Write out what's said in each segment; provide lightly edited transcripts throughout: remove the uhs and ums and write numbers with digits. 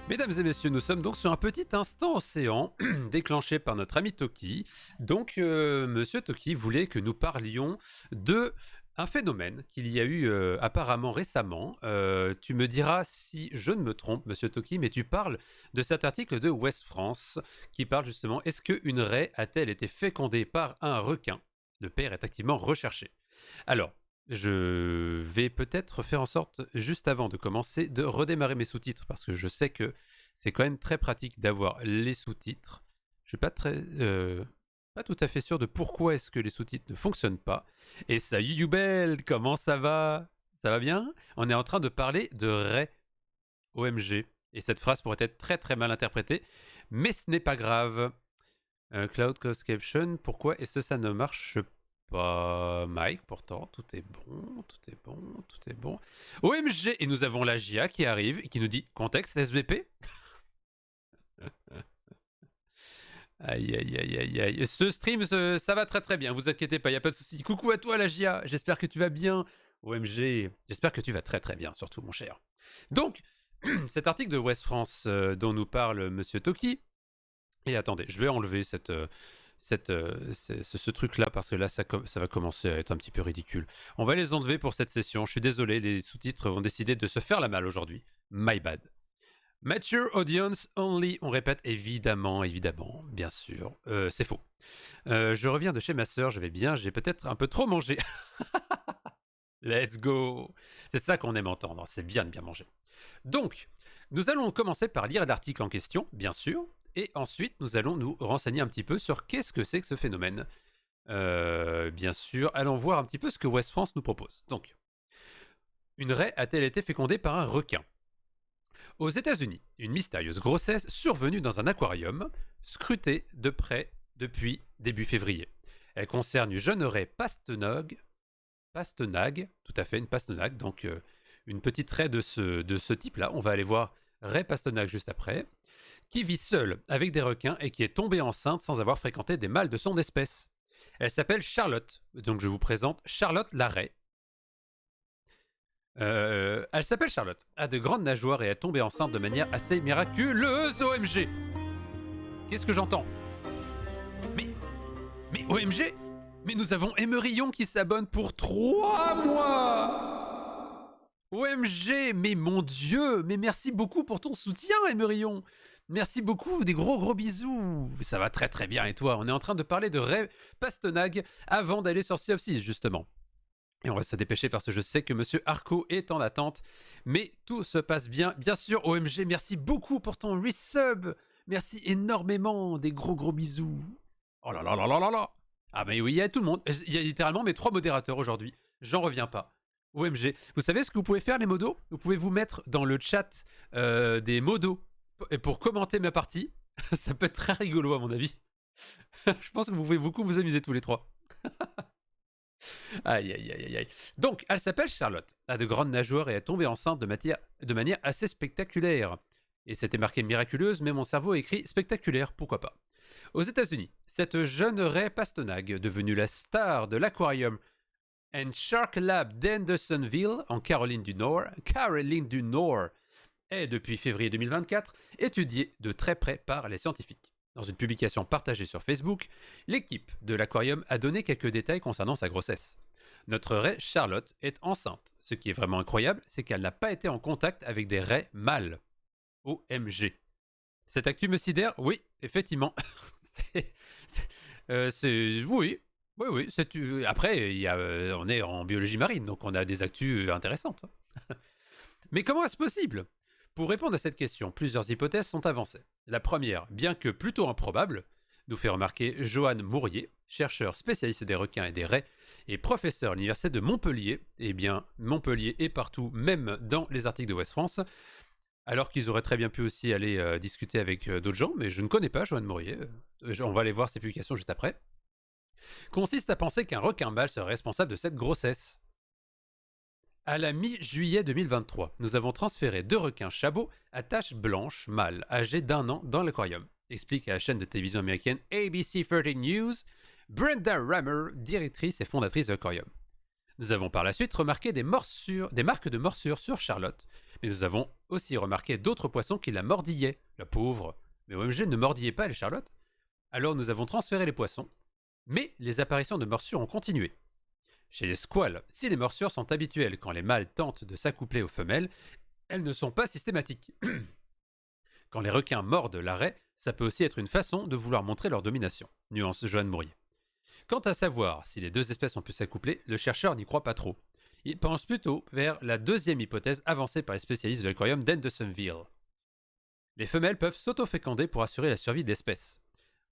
Mesdames et messieurs, nous sommes donc sur un petit instant océan déclenché par notre ami Toki. Donc, Monsieur Toki voulait que nous parlions de un phénomène qu'il y a eu apparemment récemment. Tu me diras si je ne me trompe, Monsieur Toki, mais tu parles de cet article de Ouest France qui parle justement est-ce qu'une raie a-t-elle été fécondée par un requin? Le père est activement recherché. Alors, je vais peut-être faire en sorte, juste avant de commencer, de redémarrer mes sous-titres parce que je sais que c'est quand même très pratique d'avoir les sous-titres. Je suis pas tout à fait sûr de pourquoi est-ce que les sous-titres ne fonctionnent pas. Et salut Youbel, comment ça va? Ça va bien? On est en train de parler de Ray, OMG. Et cette phrase pourrait être très très mal interprétée, mais ce n'est pas grave. Cloud Cost Caption, pourquoi est-ce que ça ne marche pas, Mike? Pourtant, tout est bon, tout est bon, tout est bon. OMG! Et nous avons la GIA qui arrive et qui nous dit contexte SVP. Aïe, aïe, aïe, aïe, aïe. Ce stream, ça va très très bien, vous inquiétez pas, il n'y a pas de souci. Coucou à toi, la GIA, j'espère que tu vas bien. OMG, j'espère que tu vas très très bien, surtout, mon cher. Donc, cet article de West France dont nous parle Monsieur Toki. Et attendez, je vais enlever ce truc-là parce que là, ça va commencer à être un petit peu ridicule. On va les enlever pour cette session. Je suis désolé, les sous-titres vont décider de se faire la malle aujourd'hui. My bad. Mature audience only, on répète évidemment, évidemment, bien sûr. C'est faux. Je reviens de chez ma sœur, je vais bien, j'ai peut-être un peu trop mangé. Let's go. C'est ça qu'on aime entendre, c'est bien de bien manger. Donc, nous allons commencer par lire l'article en question, bien sûr. Et ensuite, nous allons nous renseigner un petit peu sur qu'est-ce que c'est que ce phénomène. Bien sûr, allons voir un petit peu ce que West France nous propose. Donc, une raie a-t-elle été fécondée par un requin? Aux États-Unis, une mystérieuse grossesse survenue dans un aquarium, scrutée de près depuis début février. Elle concerne une jeune raie pastenague, tout à fait, une pastenague, donc une petite raie de ce type-là. On va aller voir raie pastenague juste après, qui vit seule avec des requins et qui est tombée enceinte sans avoir fréquenté des mâles de son espèce. Elle s'appelle Charlotte, donc je vous présente Charlotte la raie. Elle s'appelle Charlotte, a de grandes nageoires et est tombée enceinte de manière assez miraculeuse. OMG! Qu'est-ce que j'entends? Mais OMG! Mais nous avons Emerillon qui s'abonne pour 3 mois! OMG! Mais mon Dieu! Mais merci beaucoup pour ton soutien, Emerillon! Merci beaucoup, des gros bisous. Ça va très très bien et toi? On est en train de parler de Ray Pastenague avant d'aller sur Sea of Thieves justement. Et on va se dépêcher parce que je sais que Monsieur Arco est en attente. Mais tout se passe bien. Bien sûr, OMG, merci beaucoup pour ton resub. Merci énormément. Des gros bisous. Oh là là là là là là. Ah mais oui, il y a tout le monde. Il y a littéralement mes 3 modérateurs aujourd'hui. J'en reviens pas. OMG. Vous savez ce que vous pouvez faire, les modos? Vous pouvez vous mettre dans le chat des modos pour commenter ma partie. Ça peut être très rigolo à mon avis. Je pense que vous pouvez beaucoup vous amuser tous les 3. Aïe, aïe, aïe, aïe, aïe. Donc, elle s'appelle Charlotte, a de grandes nageoires et est tombée enceinte de manière assez spectaculaire. Et c'était marqué miraculeuse, mais mon cerveau a écrit spectaculaire, pourquoi pas. Aux États-Unis, cette jeune raie pastenague, devenue la star de l'aquarium and Shark Lab d'Hendersonville, en Caroline du Nord, est depuis février 2024 étudiée de très près par les scientifiques. Dans une publication partagée sur Facebook, l'équipe de l'aquarium a donné quelques détails concernant sa grossesse. Notre raie Charlotte est enceinte. Ce qui est vraiment incroyable, c'est qu'elle n'a pas été en contact avec des raies mâles. OMG. Cette actu me sidère? Oui, effectivement. Oui. Après, on est en biologie marine, donc on a des actus intéressantes. Mais comment est-ce possible? Pour répondre à cette question, plusieurs hypothèses sont avancées. La première, bien que plutôt improbable, nous fait remarquer Johan Mourier, chercheur spécialiste des requins et des raies et professeur à l'université de Montpellier. Eh bien, Montpellier est partout, même dans les articles de West France, alors qu'ils auraient très bien pu aussi aller discuter avec d'autres gens, mais je ne connais pas Johan Mourier. On va aller voir ses publications juste après. Consiste à penser qu'un requin mâle serait responsable de cette grossesse. À la mi-juillet 2023, nous avons transféré 2 requins chabots à taches blanches mâles âgés d'1 an dans l'aquarium, explique à la chaîne de télévision américaine ABC 13 News Brenda Rammer, directrice et fondatrice de l'aquarium. Nous avons par la suite remarqué des marques de morsures sur Charlotte, Mais nous avons aussi remarqué d'autres poissons qui la mordillaient. La pauvre. Mais OMG ne mordillait pas les Charlotte. Alors nous avons transféré les poissons, mais les apparitions de morsures ont continué. Chez les squales, si les morsures sont habituelles quand les mâles tentent de s'accoupler aux femelles, elles ne sont pas systématiques. Quand les requins mordent la raie, ça peut aussi être une façon de vouloir montrer leur domination. Nuance Joanne Mourier. Quant à savoir si les deux espèces ont pu s'accoupler, le chercheur n'y croit pas trop. Il pense plutôt vers la deuxième hypothèse avancée par les spécialistes de l'aquarium d'Hendersonville. Les femelles peuvent s'autoféconder pour assurer la survie de l'espèce.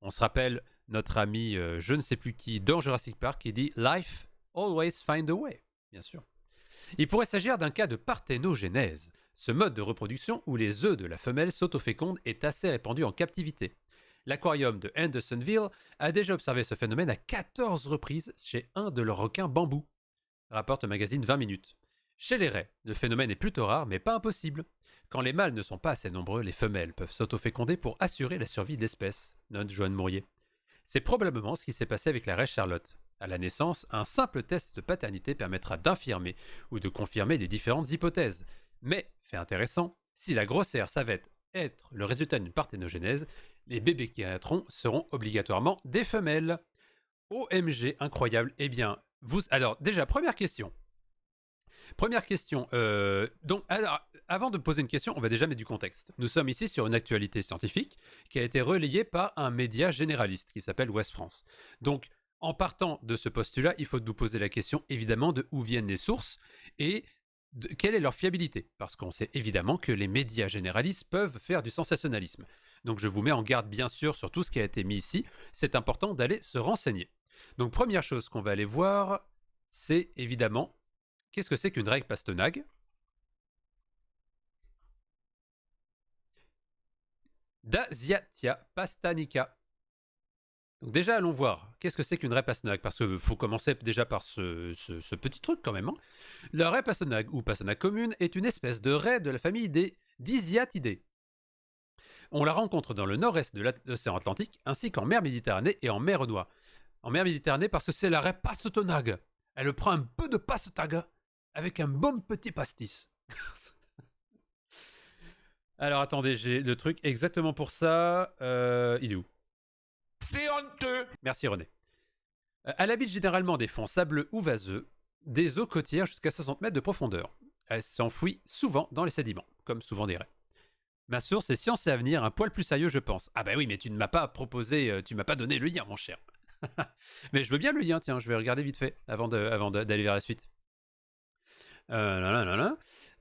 On se rappelle notre ami je ne sais plus qui dans Jurassic Park qui dit « Life always find a way », bien sûr. Il pourrait s'agir d'un cas de parthénogénèse. Ce mode de reproduction où les œufs de la femelle s'autofécondent est assez répandu en captivité. L'aquarium de Hendersonville a déjà observé ce phénomène à 14 reprises chez un de leurs requins bambou, rapporte le magazine 20 minutes. Chez les raies, le phénomène est plutôt rare mais pas impossible. Quand les mâles ne sont pas assez nombreux, les femelles peuvent s'autoféconder pour assurer la survie de l'espèce, note Joanne Mourier. C'est probablement ce qui s'est passé avec la raie Charlotte. À la naissance, un simple test de paternité permettra d'infirmer ou de confirmer les différentes hypothèses. Mais, fait intéressant, si la grossesse s'avère être le résultat d'une parthénogénèse, les bébés qui naîtront seront obligatoirement des femelles. OMG, incroyable. Eh bien, alors, déjà, première question. Alors, avant de poser une question, on va déjà mettre du contexte. Nous sommes ici sur une actualité scientifique qui a été relayée par un média généraliste qui s'appelle Ouest France. Donc, en partant de ce postulat, il faut nous poser la question, évidemment, de où viennent les sources et de quelle est leur fiabilité. Parce qu'on sait évidemment que les médias généralistes peuvent faire du sensationnalisme. Donc, je vous mets en garde, bien sûr, sur tout ce qui a été mis ici. C'est important d'aller se renseigner. Donc, première chose qu'on va aller voir, c'est évidemment... Qu'est-ce que c'est qu'une raie pastenague? Daciatia pastanica. Donc déjà, allons voir. Qu'est-ce que c'est qu'une raie pastenague? Parce qu'il faut commencer déjà par ce petit truc quand même. Hein. La raie pastenague, ou pastenague commune, est une espèce de raie de la famille des Disiatidés. On la rencontre dans le nord-est de l'océan Atlantique, ainsi qu'en mer Méditerranée et en mer Noire. En mer Méditerranée parce que c'est la raie pastenague. Elle prend un peu de pastenague avec un bon petit pastis. Alors attendez, j'ai le truc exactement pour ça. Il est où? C'est honteux. Merci René. Elle habite généralement des fonds sableux ou vaseux, des eaux côtières jusqu'à 60 mètres de profondeur. Elle s'enfouit souvent dans les sédiments, comme souvent des raies. Ma source est Science et Avenir, un poil plus sérieux je pense. Ah bah oui, mais tu ne m'as pas proposé, tu m'as pas donné le lien mon cher. Mais je veux bien le lien, tiens, je vais regarder vite fait avant d'aller vers la suite.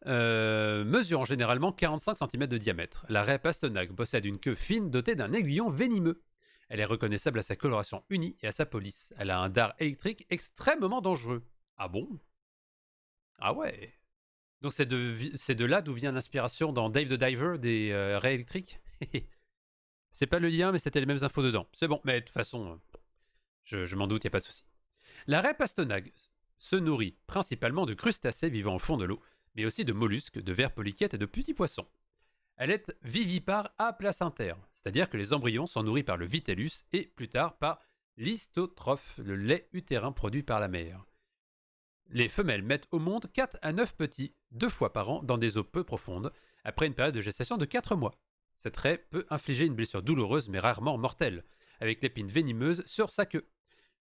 Mesurant généralement 45 cm de diamètre, la raie pastenague possède une queue fine dotée d'un aiguillon venimeux. Elle est reconnaissable à sa coloration unie et à sa police. Elle a un dard électrique extrêmement dangereux. Ah bon? Ah ouais. Donc c'est de là d'où vient l'inspiration dans Dave the Diver des raies électriques. C'est pas le lien, mais c'était les mêmes infos dedans. C'est bon, mais de toute façon, je m'en doute, y a pas de souci. La raie pastenague se nourrit principalement de crustacés vivant au fond de l'eau, mais aussi de mollusques, de vers polychètes et de petits poissons. Elle est vivipare aplacentaire, c'est-à-dire que les embryons sont nourris par le vitellus et plus tard par l'histotrophe, le lait utérin produit par la mère. Les femelles mettent au monde 4 à 9 petits, 2 fois par an, dans des eaux peu profondes, après une période de gestation de 4 mois. Cette raie peut infliger une blessure douloureuse mais rarement mortelle, avec l'épine venimeuse sur sa queue.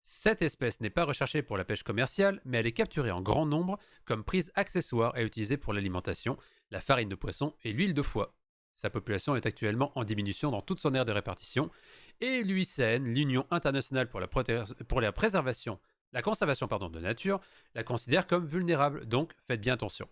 Cette espèce n'est pas recherchée pour la pêche commerciale, mais elle est capturée en grand nombre comme prise accessoire et utilisée pour l'alimentation, la farine de poisson et l'huile de foie. Sa population est actuellement en diminution dans toute son aire de répartition, et l'UICN, l'Union internationale pour la conservation de nature, la considère comme vulnérable, donc faites bien attention.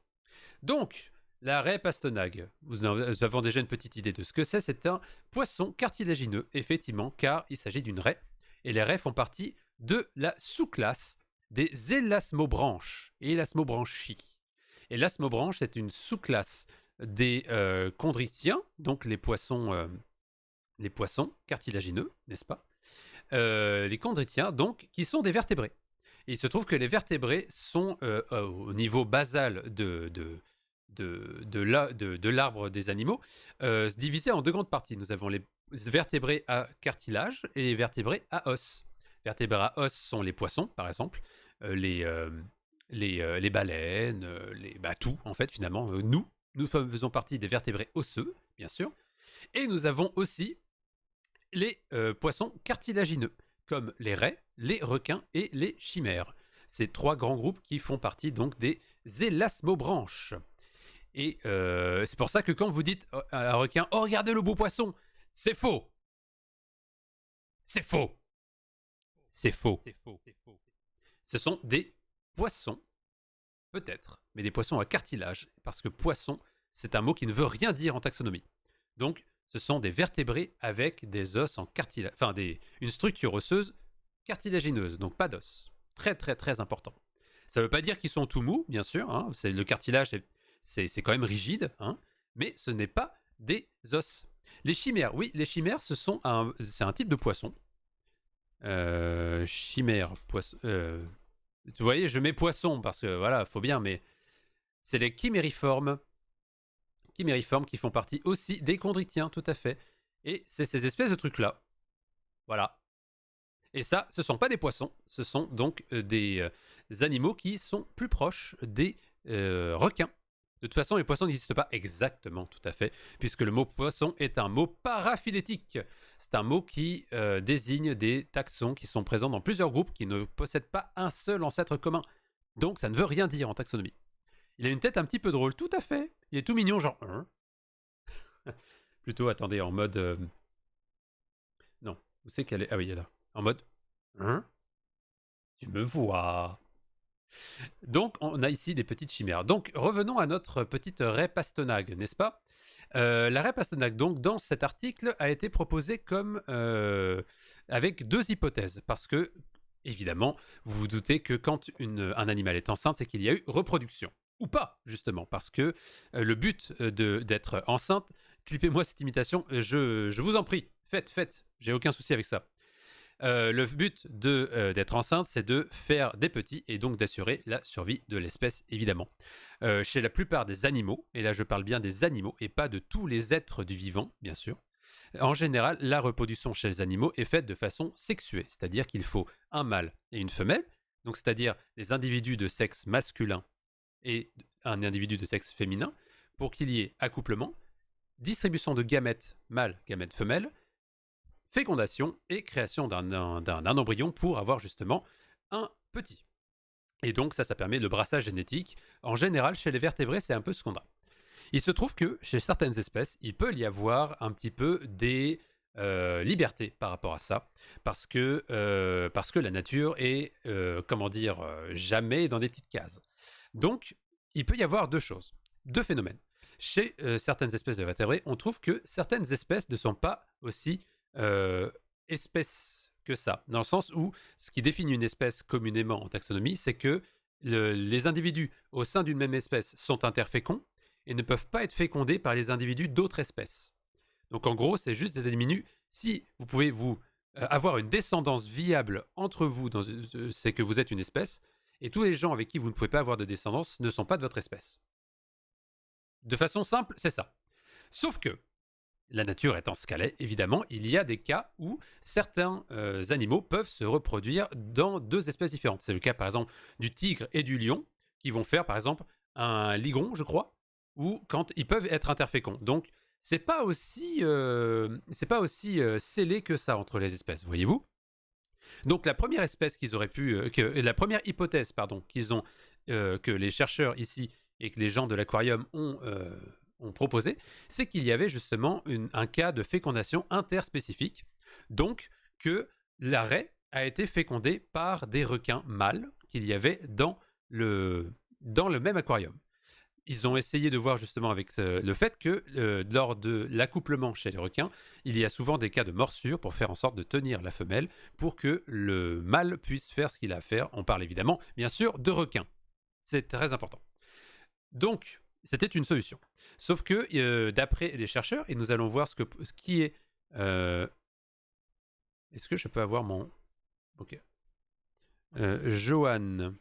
Donc, la raie pastenague, nous avons déjà une petite idée de ce que c'est un poisson cartilagineux, effectivement, car il s'agit d'une raie, et les raies font partie de la sous-classe des élasmobranches, élasmobranchis. Élasmobranches, c'est une sous-classe des chondritiens, donc les poissons cartilagineux, n'est-ce pas? Les chondritiens, donc, qui sont des vertébrés. Et il se trouve que les vertébrés sont au niveau basal de l'arbre des animaux, divisés en deux grandes parties. Nous avons les vertébrés à cartilage et les vertébrés à os. Vertébrés à os sont les poissons, par exemple, les baleines, tout, en fait, finalement, nous, Nous faisons partie des vertébrés osseux, bien sûr. Et nous avons aussi les poissons cartilagineux, comme les raies, les requins et les chimères. Ces 3 grands groupes qui font partie donc des élasmobranches. Et c'est pour ça que quand vous dites à un requin « Oh, regardez le beau poisson !» C'est faux. C'est faux. C'est faux. Ce sont des poissons, peut-être, mais des poissons à cartilage, parce que poisson, c'est un mot qui ne veut rien dire en taxonomie. Donc, ce sont des vertébrés avec des os en cartilage, enfin une structure osseuse cartilagineuse, donc pas d'os. Très très très important. Ça ne veut pas dire qu'ils sont tout mous, bien sûr. Hein, le cartilage, c'est quand même rigide, hein, mais ce n'est pas des os. Les chimères, oui, les chimères, c'est un type de poisson. Chimère, poisson. Vous voyez, je mets poisson parce que voilà, faut bien, mais c'est les chimériformes qui font partie aussi des chondritiens, tout à fait. Et c'est ces espèces de trucs-là. Voilà. Et ça, ce ne sont pas des poissons, ce sont donc des animaux qui sont plus proches des requins. De toute façon, les poissons n'existent pas exactement, tout à fait, puisque le mot poisson est un mot paraphylétique. C'est un mot qui désigne des taxons qui sont présents dans plusieurs groupes qui ne possèdent pas un seul ancêtre commun. Donc ça ne veut rien dire en taxonomie. Il a une tête un petit peu drôle, tout à fait. Il est tout mignon, genre... Plutôt, attendez, en mode... Non, où c'est qu'elle est... Ah oui, elle est là. En mode... Tu me vois. Donc, on a ici des petites chimères. Donc, revenons à notre petite raie pastenague, n'est-ce pas? La raie pastenague, donc, dans cet article, a été proposée comme avec 2 hypothèses. Parce que, évidemment, vous vous doutez que quand un animal est enceinte, c'est qu'il y a eu reproduction. Ou pas, justement. Parce que le but d'être enceinte, clippez-moi cette imitation, je vous en prie, faites, j'ai aucun souci avec ça. Le but d'être enceinte, c'est de faire des petits et donc d'assurer la survie de l'espèce, évidemment. Chez la plupart des animaux, et là je parle bien des animaux et pas de tous les êtres du vivant, bien sûr, en général, la reproduction chez les animaux est faite de façon sexuée, c'est-à-dire qu'il faut un mâle et une femelle, donc c'est-à-dire des individus de sexe masculin et un individu de sexe féminin, pour qu'il y ait accouplement, distribution de gamètes mâles, gamètes femelles, fécondation et création d'un embryon pour avoir justement un petit. Et donc ça permet le brassage génétique. En général, chez les vertébrés, c'est un peu ce qu'on a. Il se trouve que chez certaines espèces, il peut y avoir un petit peu des libertés par rapport à ça, parce que la nature est, jamais dans des petites cases. Donc, il peut y avoir 2 choses, 2 phénomènes. Chez certaines espèces de vertébrés, on trouve que certaines espèces ne sont pas aussi espèce que ça, dans le sens où ce qui définit une espèce communément en taxonomie, c'est que les individus au sein d'une même espèce sont interféconds et ne peuvent pas être fécondés par les individus d'autres espèces. Donc en gros, c'est juste des individus. Si vous pouvez avoir une descendance viable entre vous, c'est que vous êtes une espèce, et tous les gens avec qui vous ne pouvez pas avoir de descendance ne sont pas de votre espèce. De façon simple, c'est ça. Sauf que la nature étant ce qu'elle est, évidemment, il y a des cas où certains animaux peuvent se reproduire dans 2 espèces différentes. C'est le cas, par exemple, du tigre et du lion, qui vont faire, par exemple, un ligron, je crois, ou quand ils peuvent être interféconds. Donc, c'est pas aussi scellé que ça entre les espèces, voyez-vous. Donc, la première espèce qu'ils auraient pu, la première hypothèse, pardon, que les chercheurs ici et que les gens de l'aquarium ont proposé, c'est qu'il y avait justement un cas de fécondation interspécifique, donc que la raie a été fécondée par des requins mâles qu'il y avait dans le même aquarium. Ils ont essayé de voir justement avec le fait que lors de l'accouplement chez les requins, il y a souvent des cas de morsure pour faire en sorte de tenir la femelle pour que le mâle puisse faire ce qu'il a à faire. On parle évidemment, bien sûr, de requins. C'est très important. Donc, c'était une solution. Sauf que, d'après les chercheurs, et nous allons voir ce qui est... Est-ce que je peux avoir mon... Ok. Johan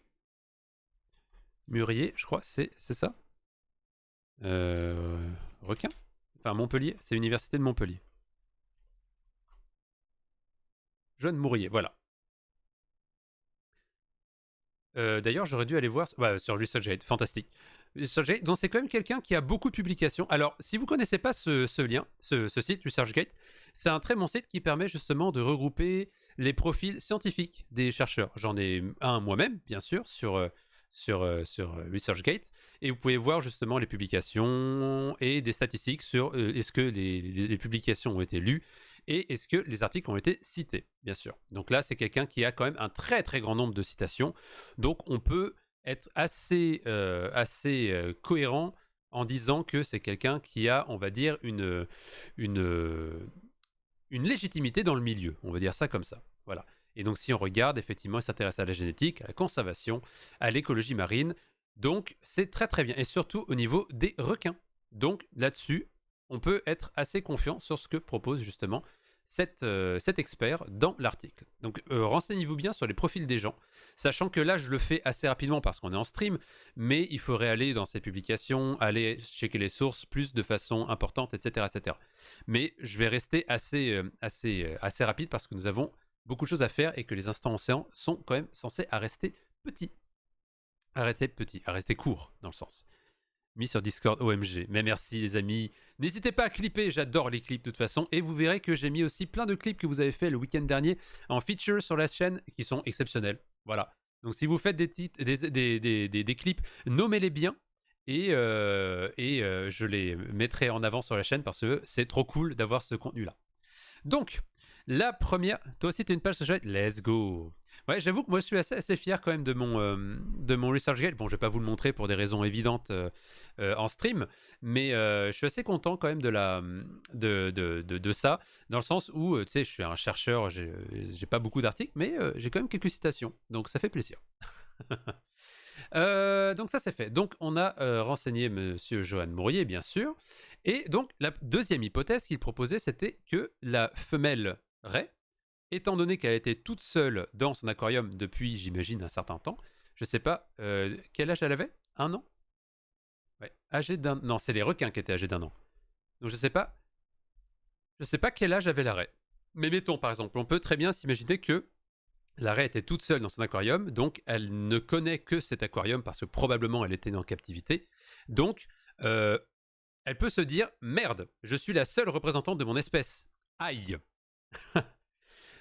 Murier, je crois, c'est ça Requin. Enfin, Montpellier, c'est l'université de Montpellier. Johan Mourier, voilà. D'ailleurs, j'aurais dû aller voir sur Researchgate, fantastique. ResearchGate, donc c'est quand même quelqu'un qui a beaucoup de publications. Alors, si vous ne connaissez pas ce lien, ce site ResearchGate, c'est un très bon site qui permet justement de regrouper les profils scientifiques des chercheurs. J'en ai un moi-même, bien sûr, sur ResearchGate, et vous pouvez voir justement les publications et des statistiques sur est-ce que les publications ont été lues et est-ce que les articles ont été cités, bien sûr. Donc là, c'est quelqu'un qui a quand même un très très grand nombre de citations, donc on peut être assez cohérent en disant que c'est quelqu'un qui a, on va dire, une légitimité dans le milieu, on va dire ça comme ça. Voilà. Et donc, si on regarde, effectivement, il s'intéresse à la génétique, à la conservation, à l'écologie marine. Donc, c'est très très bien. Et surtout au niveau des requins. Donc, là-dessus, on peut être assez confiant sur ce que propose justement cet expert dans l'article. Donc, renseignez-vous bien sur les profils des gens, sachant que là, je le fais assez rapidement parce qu'on est en stream, mais il faudrait aller dans ces publications, aller checker les sources plus de façon importante, etc. etc. Mais je vais rester assez rapide parce que nous avons beaucoup de choses à faire et que les instants océans sont quand même censés à rester petits. À rester courts dans le sens. Mis sur Discord, OMG. Mais merci les amis. N'hésitez pas à clipper, j'adore les clips de toute façon. Et vous verrez que j'ai mis aussi plein de clips que vous avez fait le week-end dernier en feature sur la chaîne qui sont exceptionnels. Voilà. Donc si vous faites des clips, nommez-les bien. Et je les mettrai en avant sur la chaîne parce que c'est trop cool d'avoir ce contenu-là. Donc, la première, toi aussi tu as une page social, let's go. Ouais, j'avoue que moi je suis assez fier quand même de mon ResearchGate. Bon, je vais pas vous le montrer pour des raisons évidentes en stream, mais je suis assez content quand même de ça, dans le sens où, tu sais, je suis un chercheur, j'ai pas beaucoup d'articles, mais j'ai quand même quelques citations, donc ça fait plaisir. Donc ça c'est fait. Donc on a renseigné Monsieur Johan Mourier, bien sûr, et donc la deuxième hypothèse qu'il proposait, c'était que la femelle raie, étant donné qu'elle était toute seule dans son aquarium depuis, j'imagine, un certain temps, je sais pas, quel âge elle avait? 1 an? Ouais, âgée d'un... Non, c'est les requins qui étaient âgés d'1 an. Donc je sais pas quel âge avait la raie. Mais mettons, par exemple, on peut très bien s'imaginer que la raie était toute seule dans son aquarium, donc elle ne connaît que cet aquarium parce que probablement elle était en captivité. Donc, elle peut se dire « Merde, je suis la seule représentante de mon espèce. Aïe !»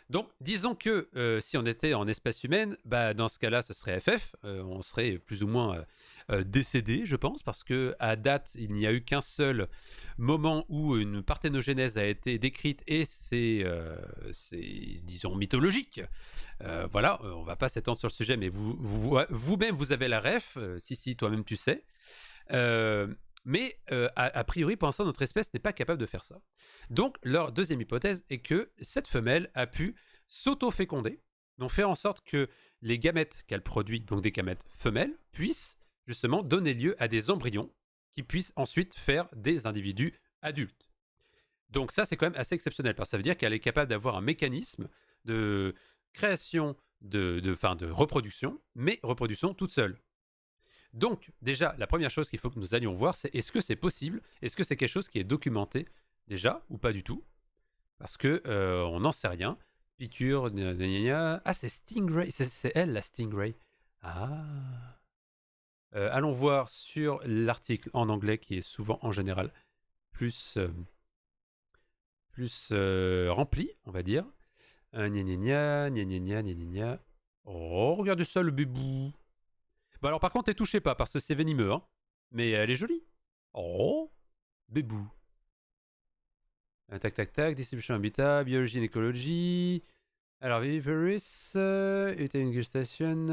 Donc, disons que si on était en espèce humaine, bah, dans ce cas-là, ce serait FF. On serait plus ou moins décédé, je pense, parce qu'à date, il n'y a eu qu'un seul moment où une parthénogénèse a été décrite et c'est disons, mythologique. Voilà, on ne va pas s'étendre sur le sujet, mais vous-même, vous avez la ref. Si, toi-même, tu sais. Mais a priori, pour l'instant, notre espèce n'est pas capable de faire ça. Donc, leur deuxième hypothèse est que cette femelle a pu s'auto-féconder, donc faire en sorte que les gamètes qu'elle produit, donc des gamètes femelles, puissent justement donner lieu à des embryons qui puissent ensuite faire des individus adultes. Donc ça, c'est quand même assez exceptionnel, parce que ça veut dire qu'elle est capable d'avoir un mécanisme de création, de reproduction, mais reproduction toute seule. Donc, déjà, la première chose qu'il faut que nous allions voir, c'est est-ce que c'est possible? Est-ce que c'est quelque chose qui est documenté déjà ou pas du tout? Parce que on n'en sait rien. Piqûre, ah, c'est Stingray, c'est elle la Stingray. Ah. Allons voir sur l'article en anglais qui est souvent en général plus rempli, on va dire. Gna gna gna. Oh, regardez ça, le bébou. Bon, alors par contre, touchez pas parce que c'est venimeux, hein. Mais elle est jolie. Oh, bébou. Tac, distribution habitat, biologie et écologie. Alors, viviparous, était une gustation.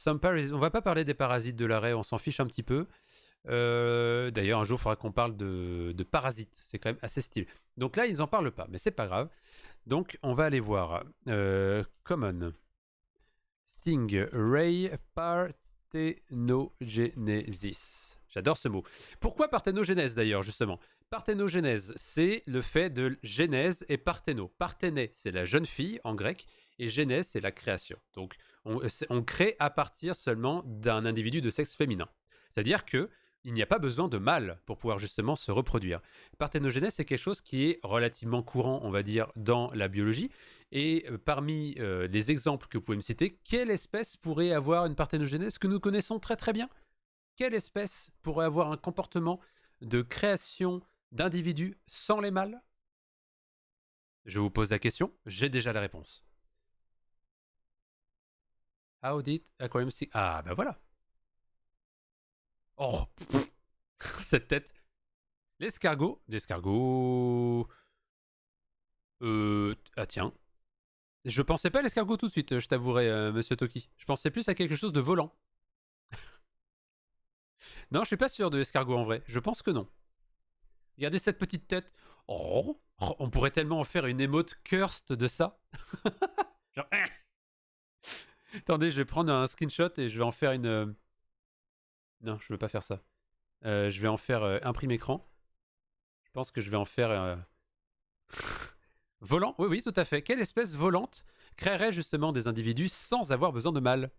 On va pas parler des parasites de l'arrêt, on s'en fiche un petit peu. D'ailleurs, un jour, il faudra qu'on parle de parasites. C'est quand même assez stylé. Donc là, ils en parlent pas, mais c'est pas grave. Donc, on va aller voir. Common. Stingray parthenogenesis. J'adore ce mot. Pourquoi parthénogenèse d'ailleurs, justement? Parthénogenèse, c'est le fait de genèse et parthéno. Parthéné, c'est la jeune fille en grec, et genèse, c'est la création. Donc, on crée à partir seulement d'un individu de sexe féminin. C'est-à-dire que il n'y a pas besoin de mâle pour pouvoir justement se reproduire. Parthénogenèse, c'est quelque chose qui est relativement courant, on va dire, dans la biologie, Et parmi les exemples que vous pouvez me citer, quelle espèce pourrait avoir une parthénogenèse que nous connaissons très très bien? Quelle espèce pourrait avoir un comportement de création d'individus sans les mâles? Je vous pose la question, j'ai déjà la réponse. How did aquarium see... Ah, bah voilà. Oh, cette tête. L'escargot. Ah tiens. Je pensais pas à l'escargot tout de suite, je t'avouerai, monsieur Toki. Je pensais plus à quelque chose de volant. Non, je suis pas sûr de l'escargot en vrai. Je pense que non. Regardez cette petite tête. Oh, on pourrait tellement en faire une émote cursed de ça. Genre... Attendez, je vais prendre un screenshot et je vais en faire une... Non, je veux pas faire ça. Je vais en faire imprime écran. Je pense que je vais en faire... Volant? Oui, oui, tout à fait. Quelle espèce volante créerait justement des individus sans avoir besoin de mâles?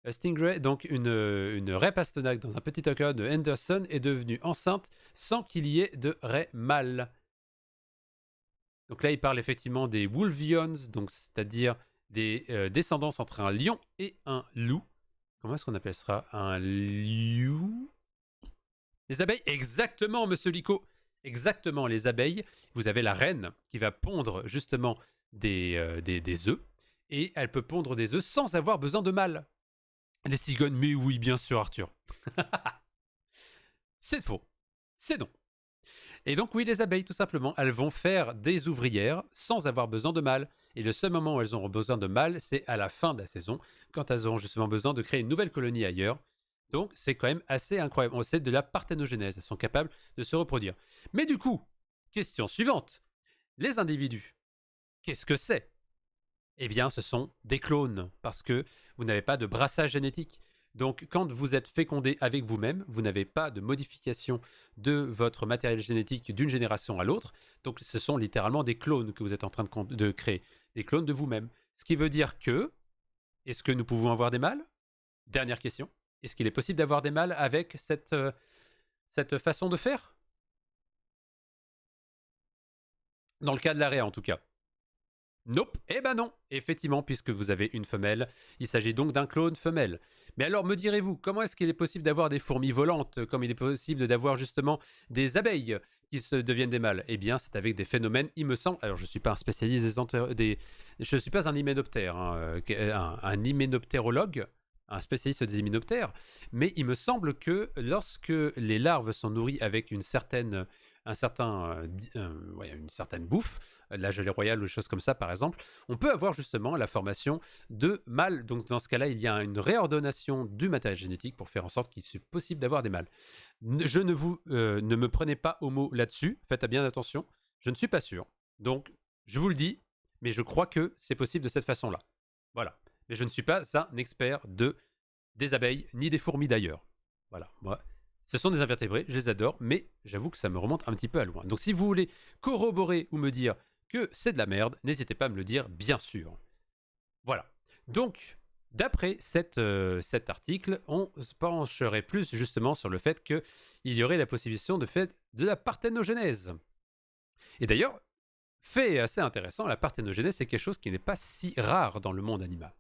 Stingray, donc une raie pastenaque dans un petit aquarium de Henderson, est devenue enceinte sans qu'il y ait de raie mâle. Donc là, il parle effectivement des Wolvions, donc c'est-à-dire des descendances entre un lion et un loup. Comment est-ce qu'on appelle ça? Un liou? Les abeilles? Exactement, monsieur Lico. Exactement, les abeilles. Vous avez la reine qui va pondre justement des œufs. Et elle peut pondre des œufs sans avoir besoin de mâle. Les cigognes, mais oui, bien sûr, Arthur. C'est faux. C'est non. Et donc, oui, les abeilles, tout simplement, elles vont faire des ouvrières sans avoir besoin de mâle. Et le seul moment où elles auront besoin de mâle, c'est à la fin de la saison, quand elles auront justement besoin de créer une nouvelle colonie ailleurs. Donc, c'est quand même assez incroyable. On sait de la parthénogenèse. Elles sont capables de se reproduire. Mais du coup, question suivante. Les individus, qu'est-ce que c'est? Eh bien, ce sont des clones, parce que vous n'avez pas de brassage génétique. Donc, quand vous êtes fécondé avec vous-même, vous n'avez pas de modification de votre matériel génétique d'une génération à l'autre. Donc, ce sont littéralement des clones que vous êtes en train de créer. Des clones de vous-même. Ce qui veut dire que, est-ce que nous pouvons avoir des mâles? Dernière question. Est-ce qu'il est possible d'avoir des mâles avec cette façon de faire? Dans le cas de l'arrêt, en tout cas. Nope, eh ben non, effectivement, puisque vous avez une femelle, il s'agit donc d'un clone femelle. Mais alors me direz-vous, comment est-ce qu'il est possible d'avoir des fourmis volantes, comme il est possible d'avoir justement des abeilles qui se deviennent des mâles? Eh bien, c'est avec des phénomènes, il me semble, alors je ne suis pas un spécialiste je ne suis pas un hyménoptère, un hyménoptérologue, un spécialiste des hyménoptères, mais il me semble que lorsque les larves sont nourries avec une certaine bouffe, la gelée royale ou des choses comme ça par exemple, on peut avoir justement la formation de mâles. Donc dans ce cas-là, il y a une réordonnation du matériel génétique pour faire en sorte qu'il soit possible d'avoir des mâles. Ne me prenez pas au mot là-dessus, faites bien attention, je ne suis pas sûr. Donc je vous le dis, mais je crois que c'est possible de cette façon-là. Voilà. Mais je ne suis pas un expert des abeilles, ni des fourmis d'ailleurs. Voilà, moi, ce sont des invertébrés, je les adore, mais j'avoue que ça me remonte un petit peu à loin. Donc si vous voulez corroborer ou me dire que c'est de la merde, n'hésitez pas à me le dire, bien sûr. Voilà. Donc, d'après cet article, on se pencherait plus justement sur le fait qu'il y aurait la possibilité de la parthénogenèse. Et d'ailleurs, fait assez intéressant, la parthénogenèse, c'est quelque chose qui n'est pas si rare dans le monde animal.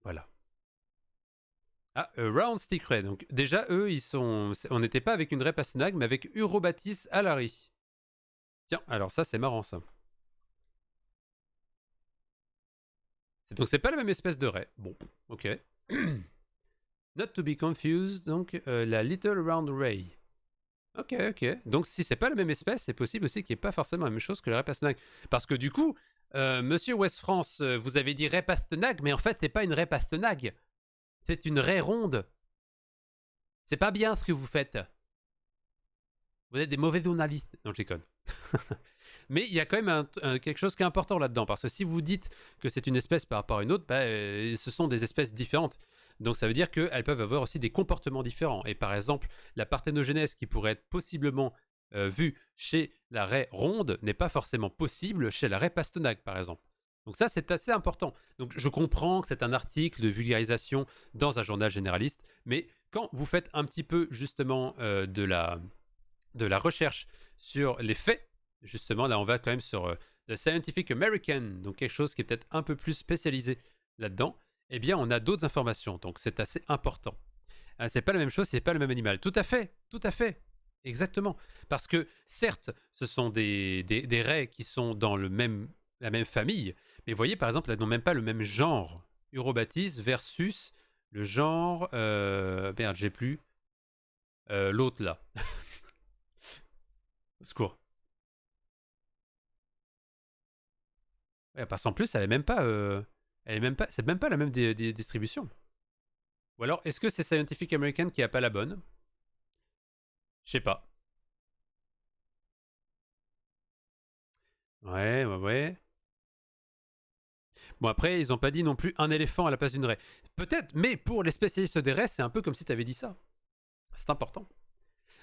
Voilà. Ah, Round Stick Ray. Donc déjà, eux, on n'était pas avec une raie pastenague, mais avec Urobatis alari. Tiens, alors ça, c'est marrant, ça. Donc c'est pas la même espèce de raie. Bon, ok. Not to be confused, donc la Little Round Ray. Ok, ok. Donc si c'est pas la même espèce, c'est possible aussi qu'il n'y ait pas forcément la même chose que la raie pastenague. Parce que du coup, monsieur West France, vous avez dit raie pastenague, mais en fait, c'est pas une raie pastenague. C'est une raie ronde. C'est pas bien ce que vous faites. Vous êtes des mauvais journalistes. Non, je déconne. Mais il y a quand même quelque chose qui est important là-dedans. Parce que si vous dites que c'est une espèce par rapport à une autre, ce sont des espèces différentes. Donc ça veut dire qu'elles peuvent avoir aussi des comportements différents. Et par exemple, la parthénogenèse qui pourrait être possiblement vue chez la raie ronde n'est pas forcément possible chez la raie pastenague, par exemple. Donc ça, c'est assez important. Donc je comprends que c'est un article de vulgarisation dans un journal généraliste, mais quand vous faites un petit peu justement de la recherche sur les faits, justement, là on va quand même sur de The Scientific American, donc quelque chose qui est peut-être un peu plus spécialisé là-dedans, eh bien, on a d'autres informations. Donc, c'est assez important. C'est pas la même chose, c'est pas le même animal. Tout à fait. Exactement. Parce que, certes, ce sont des raies qui sont dans la même famille, mais vous voyez, par exemple, elles n'ont même pas le même genre. Urobatis versus le genre... merde, j'ai plus... l'autre, là. Au secours. Ouais, parce qu'en plus, elle est même pas... c'est même pas la même distribution. Ou alors, est-ce que c'est Scientific American qui a pas la bonne? Je sais pas. Ouais. Bon, après, ils ont pas dit non plus un éléphant à la place d'une raie. Peut-être, mais pour les spécialistes des raies, c'est un peu comme si tu avais dit ça. C'est important.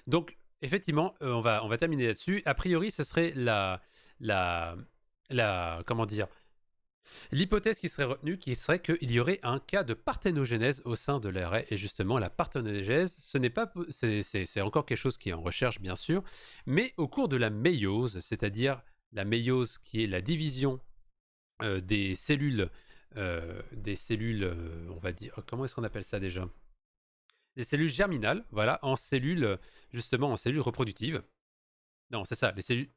Donc, effectivement, on va terminer là-dessus. A priori, ce serait comment dire, l'hypothèse qui serait retenue, qui serait qu'il y aurait un cas de parthénogenèse au sein de la raie. Et justement, la parthénogenèse, ce n'est pas, c'est encore quelque chose qui est en recherche, bien sûr, mais au cours de la méiose, c'est-à-dire la méiose qui est la division des cellules, on va dire, comment est-ce qu'on appelle ça déjà? Les cellules germinales, voilà, justement en cellules reproductives. Non, c'est ça, les cellules...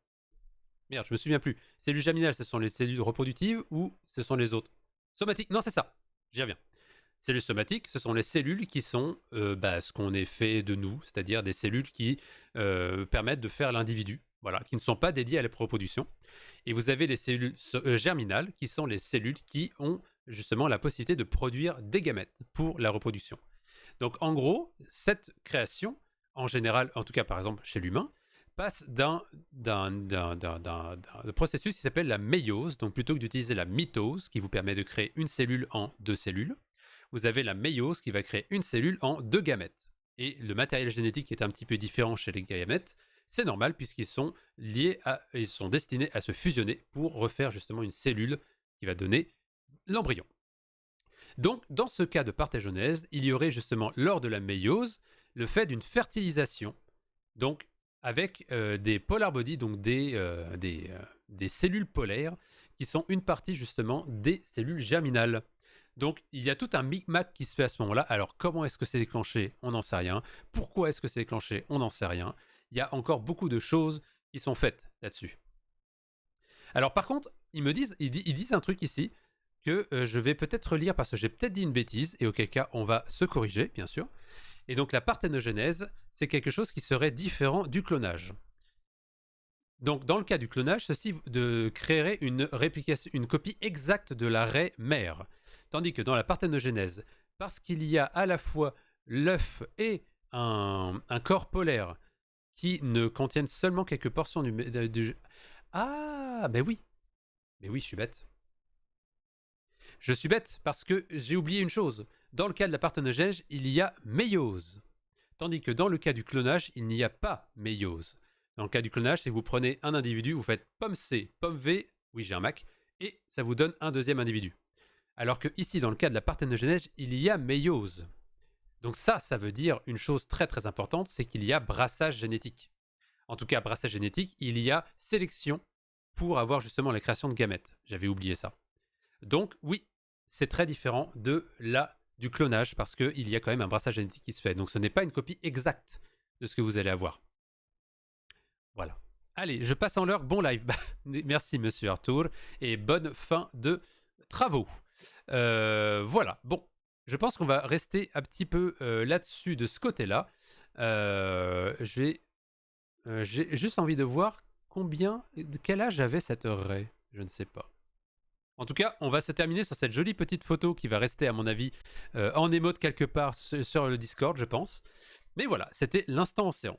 Merde, je me souviens plus. Cellules germinales, ce sont les cellules reproductives ou ce sont les autres? Somatiques, non, c'est ça, j'y reviens. Cellules somatiques, ce sont les cellules qui sont ce qu'on est fait de nous, c'est-à-dire des cellules qui permettent de faire l'individu, voilà, qui ne sont pas dédiées à la reproduction. Et vous avez les cellules germinales, qui sont les cellules qui ont justement la possibilité de produire des gamètes pour la reproduction. Donc en gros, cette création, en général, en tout cas par exemple chez l'humain, passe d'un processus qui s'appelle la méiose. Donc plutôt que d'utiliser la mitose, qui vous permet de créer une cellule en 2 cellules, vous avez la méiose qui va créer une cellule en 2 gamètes. Et le matériel génétique est un petit peu différent chez les gamètes. C'est normal puisqu'ils sont ils sont destinés à se fusionner pour refaire justement une cellule qui va donner l'embryon. Donc, dans ce cas de parthénogenèse, il y aurait justement, lors de la méiose, le fait d'une fertilisation, donc avec des polar bodies, donc des cellules polaires, qui sont une partie justement des cellules germinales. Donc, il y a tout un micmac qui se fait à ce moment-là. Alors, comment est-ce que c'est déclenché? On n'en sait rien. Pourquoi est-ce que c'est déclenché? On n'en sait rien. Il y a encore beaucoup de choses qui sont faites là-dessus. Alors, par contre, ils disent un truc ici, que je vais peut-être lire parce que j'ai peut-être dit une bêtise, et auquel cas on va se corriger, bien sûr. Et donc la parthénogenèse, c'est quelque chose qui serait différent du clonage. Donc dans le cas du clonage, ceci créerait une copie exacte de la raie mère. Tandis que dans la parthénogenèse, parce qu'il y a à la fois l'œuf et un corps polaire qui ne contiennent seulement quelques portions du... Ah, ben oui. Mais oui, je suis bête. Je suis bête parce que j'ai oublié une chose. Dans le cas de la parthénogenèse, il y a méiose. Tandis que dans le cas du clonage, il n'y a pas méiose. Dans le cas du clonage, c'est que vous prenez un individu, vous faites pomme C, pomme V, oui j'ai un Mac, et ça vous donne un deuxième individu. Alors que ici, dans le cas de la parthénogenèse, il y a méiose. Donc ça veut dire une chose très très importante, c'est qu'il y a brassage génétique. En tout cas, brassage génétique, il y a sélection pour avoir justement la création de gamètes. J'avais oublié ça. Donc oui, c'est très différent du clonage parce qu'il y a quand même un brassage génétique qui se fait. Donc ce n'est pas une copie exacte de ce que vous allez avoir. Voilà. Allez, je passe en l'heure. Bon live. Merci monsieur Arthur et bonne fin de travaux. Voilà. Bon, je pense qu'on va rester un petit peu là-dessus de ce côté-là. J'ai juste envie de voir quel âge avait cette raie. Je ne sais pas. En tout cas, on va se terminer sur cette jolie petite photo qui va rester, à mon avis, en émote quelque part sur le Discord, je pense. Mais voilà, c'était l'instant océan.